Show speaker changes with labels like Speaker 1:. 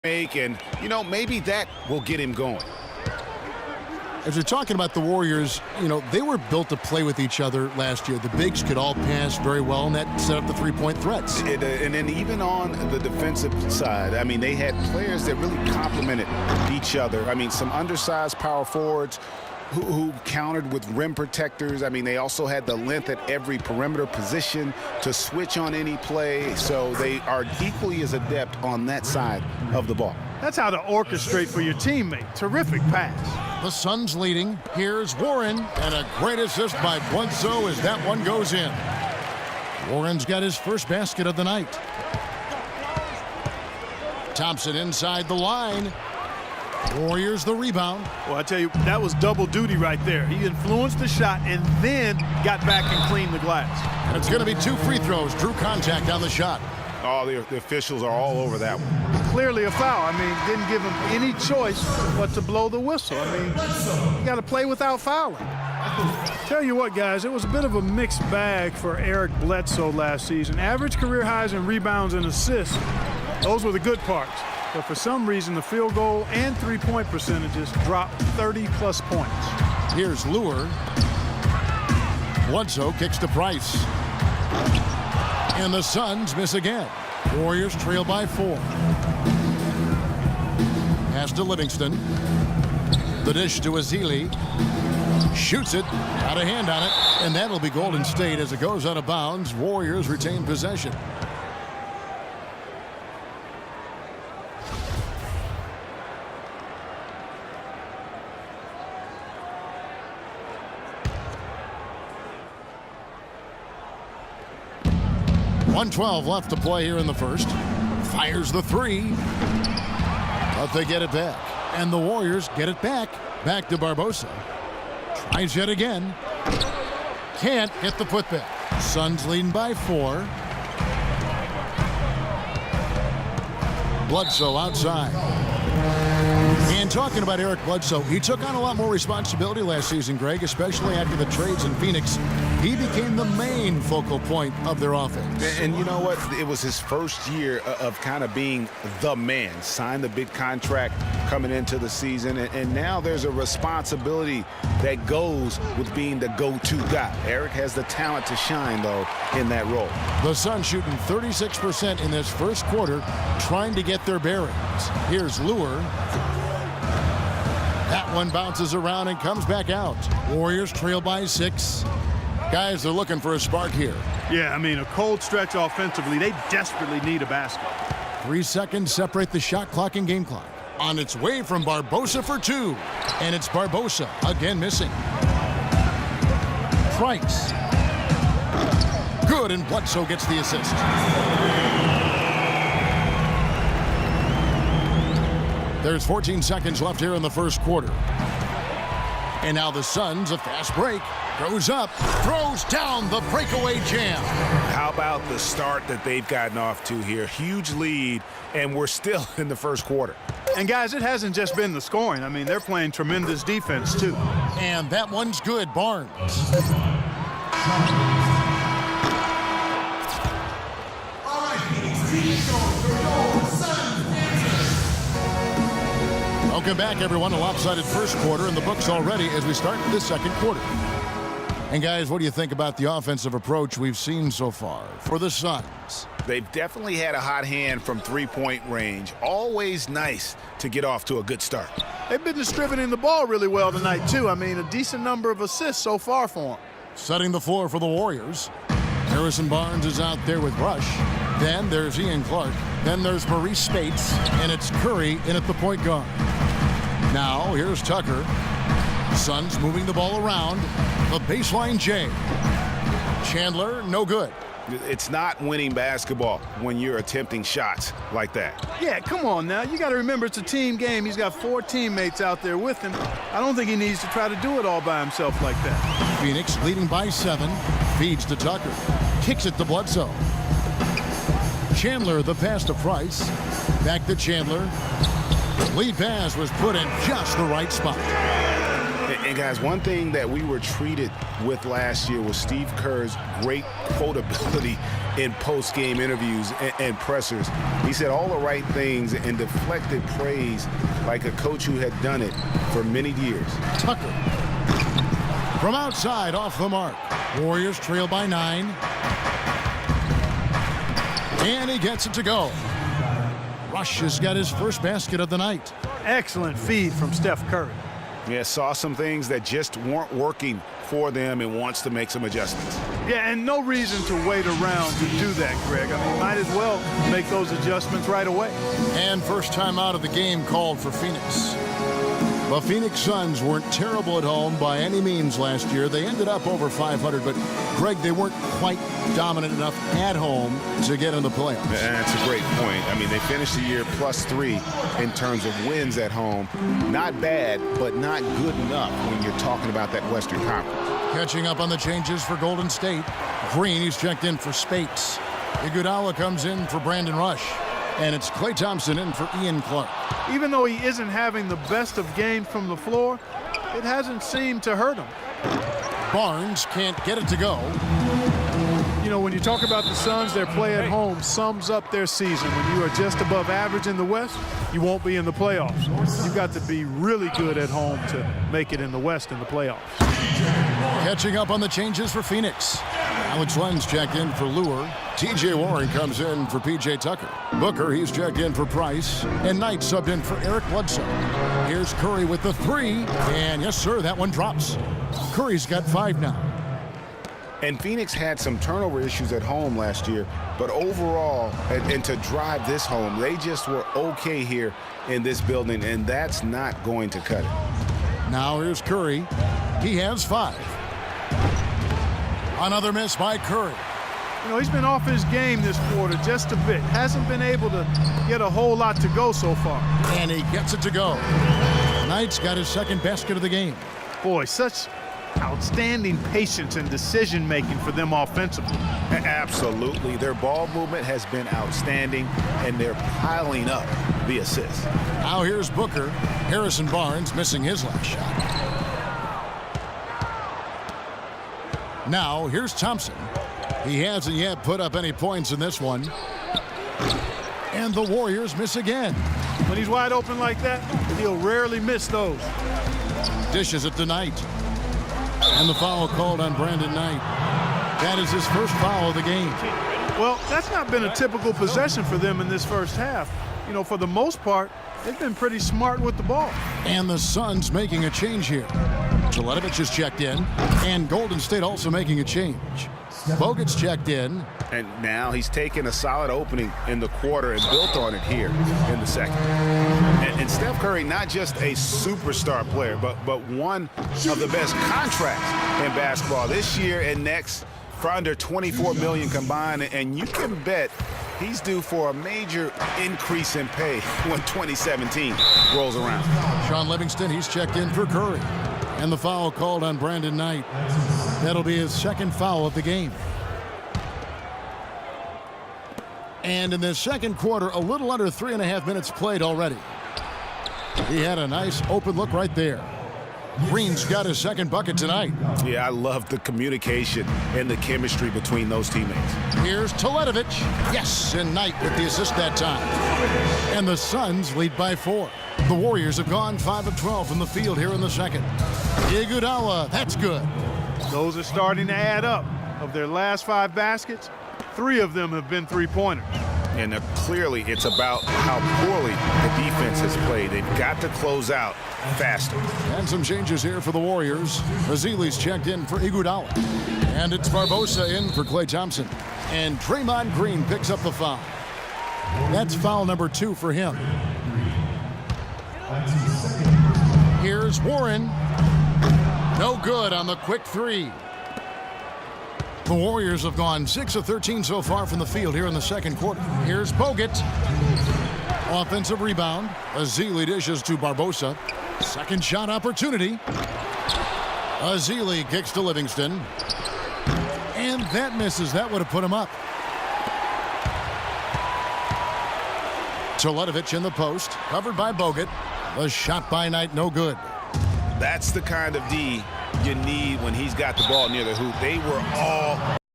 Speaker 1: And, you know, maybe that will get him going.
Speaker 2: As we're talking about the Warriors, you know, they were built to play with each other last year. The bigs could all pass very well, and that set up the three-point threats.
Speaker 1: And then even on the defensive side, I mean, they had players that really complemented each other. I mean, some undersized power forwards who countered with rim protectors. I mean, they also had the length at every perimeter position to switch on any play. So they are equally as adept on that side of the ball.
Speaker 3: That's how to orchestrate for your teammate. Terrific pass.
Speaker 2: The Suns leading. Here's Warren, and a great assist by Bledsoe as that one goes in. Warren's got his first basket of the night. Thompson inside the line. Warriors the rebound.
Speaker 3: Well, I tell you, that was double duty right there. He influenced the shot and then got back and cleaned the glass.
Speaker 2: And it's going to be 2 free throws. Drew contact on the shot.
Speaker 1: Oh, the officials are all over that one.
Speaker 3: Clearly a foul. I mean, didn't give him any choice but to blow the whistle. I mean, you got to play without fouling. Tell you what, guys, it was a bit of a mixed bag for Eric Bledsoe last season. Average career highs in rebounds and assists. Those were the good parts. But for some reason, the field goal and three-point percentages dropped 30-plus points.
Speaker 2: Here's Lure. Bledsoe kicks to Price. And the Suns miss again. Warriors trail by 4. Pass to Livingston. The dish to Ezeli. Shoots it. Got a hand on it. And that'll be Golden State as it goes out of bounds. Warriors retain possession. .112 left to play here in the first. Fires the 3. But they get it back. And the Warriors get it back. Back to Barbosa. Tries yet again. Can't get the putback. Suns leading by 4. Bledsoe outside. And talking about Eric Bledsoe, he took on a lot more responsibility last season, Greg, especially after the trades in Phoenix. He became the main focal point of their offense.
Speaker 1: And you know what? It was his first year of kind of being the man. Signed the big contract coming into the season. And now there's a responsibility that goes with being the go-to guy. Eric has the talent to shine, though, in that role.
Speaker 2: The Suns shooting 36% in this first quarter, trying to get their bearings. Here's Lure. That one bounces around and comes back out. Warriors trail by 6. Guys, they're looking for a spark here.
Speaker 3: Yeah, I mean, a cold stretch offensively. They desperately need a basket.
Speaker 2: 3 seconds separate the shot clock and game clock. On its way from Barbosa for 2. And it's Barbosa again missing. Price. Good, and Bledsoe gets the assist. There's 14 seconds left here in the first quarter. And now the Suns, a fast break. Goes up, throws down the breakaway jam.
Speaker 1: How about the start that they've gotten off to here? Huge lead, and we're still in the first quarter.
Speaker 3: And, guys, it hasn't just been the scoring. I mean, they're playing tremendous defense, too.
Speaker 2: And that one's good, Barnes. Welcome back, everyone. A lopsided first quarter in the books already as we start the second quarter. And, guys, what do you think about the offensive approach we've seen so far for the Suns?
Speaker 1: They've definitely had a hot hand from three-point range. Always nice to get off to a good start.
Speaker 3: They've been distributing the ball really well tonight, too. I mean, a decent number of assists so far for them.
Speaker 2: Setting the floor for the Warriors. Harrison Barnes is out there with Rush. Then there's Ian Clark. Then there's Maurice Spates. And it's Curry in at the point guard. Now, here's Tucker. Suns moving the ball around. The baseline J. Chandler, no good.
Speaker 1: It's not winning basketball when you're attempting shots like that.
Speaker 3: Yeah, come on now. You got to remember it's a team game. He's got 4 teammates out there with him. I don't think he needs to try to do it all by himself like that.
Speaker 2: Phoenix leading by 7. Feeds to Tucker. Kicks it to Bledsoe. Chandler, the pass to Price. Back to Chandler. Lead pass was put in just the right spot.
Speaker 1: And guys, one thing that we were treated with last year was Steve Kerr's great quotability in post-game interviews and pressers. He said all the right things and deflected praise like a coach who had done it for many years.
Speaker 2: Tucker from outside off the mark. Warriors trail by 9. And he gets it to go. Rush has got his first basket of the night.
Speaker 3: Excellent feed from Steph Curry.
Speaker 1: Yeah, saw some things that just weren't working for them and wants to make some adjustments.
Speaker 3: Yeah, and no reason to wait around to do that, Greg. I mean, might as well make those adjustments right away.
Speaker 2: And first time out of the game called for Phoenix. The Phoenix Suns weren't terrible at home by any means last year. They ended up over 500, but Greg, they weren't quite dominant enough at home to get in the playoffs.
Speaker 1: That's a great point. I mean, they finished the year +3 in terms of wins at home. Not bad, but not good enough when you're talking about that Western Conference.
Speaker 2: Catching up on the changes for Golden State. Green, he's checked in for Spates. Iguodala comes in for Brandon Rush. And it's Klay Thompson in for Ian Clark.
Speaker 3: Even though he isn't having the best of games from the floor, it hasn't seemed to hurt him.
Speaker 2: Barnes can't get it to go.
Speaker 3: You know, when you talk about the Suns, their play at home sums up their season. When you are just above average in the West, you won't be in the playoffs. You've got to be really good at home to make it in the West in the playoffs.
Speaker 2: Catching up on the changes for Phoenix. Alex Len's checked in for Lure. T.J. Warren comes in for P.J. Tucker. Booker, he's checked in for Price. And Knight subbed in for Eric Bledsoe. Here's Curry with the 3. And yes, sir, that one drops. Curry's got 5 now.
Speaker 1: And Phoenix had some turnover issues at home last year, but overall, and to drive this home, they just were okay here in this building, and that's not going to cut it.
Speaker 2: Now here's Curry. He has 5. Another miss by Curry.
Speaker 3: You know, he's been off his game this quarter just a bit. Hasn't been able to get a whole lot to go so far.
Speaker 2: And he gets it to go. Knight's got his second basket of the game.
Speaker 3: Boy, such outstanding patience and decision-making for them offensively.
Speaker 1: Absolutely. Their ball movement has been outstanding, and they're piling up the assists.
Speaker 2: Now here's Booker. Harrison Barnes missing his last shot. Now here's Thompson. He hasn't yet put up any points in this one. And the Warriors miss again.
Speaker 3: When he's wide open like that, he'll rarely miss those.
Speaker 2: Dishes it to Knight. And the foul called on Brandon Knight. That is his first foul of the game.
Speaker 3: Well, that's not been a typical possession for them in this first half. You know, for the most part, they've been pretty smart with the ball.
Speaker 2: And the Suns making a change here. Teletovic is checked in. And Golden State also making a change. Bogut's checked in.
Speaker 1: And now he's taken a solid opening in the quarter and built on it here in the second. And Steph Curry, not just a superstar player, but one of the best contracts in basketball this year and next for under $24 million combined. And you can bet he's due for a major increase in pay when 2017 rolls around.
Speaker 2: Sean Livingston, he's checked in for Curry. And the foul called on Brandon Knight. That'll be his second foul of the game. And in the second quarter, a little under 3.5 minutes played already. He had a nice open look right there. Green's got his second bucket tonight.
Speaker 1: Yeah, I love the communication and the chemistry between those teammates.
Speaker 2: Here's Teletovic. Yes, and Knight with the assist that time. And the Suns lead by 4. The Warriors have gone 5 of 12 from the field here in the second. Iguodala, that's good.
Speaker 3: Those are starting to add up. Of their last 5 baskets, 3 of them have been three-pointers.
Speaker 1: And clearly it's about how poorly the defense has played. They've got to close out faster.
Speaker 2: And some changes here for the Warriors. Ezeli's checked in for Iguodala. And it's Barbosa in for Klay Thompson. And Draymond Green picks up the foul. That's foul number 2 for him. Here's Warren. No good on the quick 3. The Warriors have gone 6 of 13 so far from the field here in the second quarter. Here's Bogut. Offensive rebound. Ezeli dishes to Barbosa. Second shot opportunity. Ezeli kicks to Livingston. And that misses. That would have put him up. Teletovic in the post. Covered by Bogut. The shot by Knight, no good.
Speaker 1: That's the kind of D you need when he's got the ball near the hoop. They were all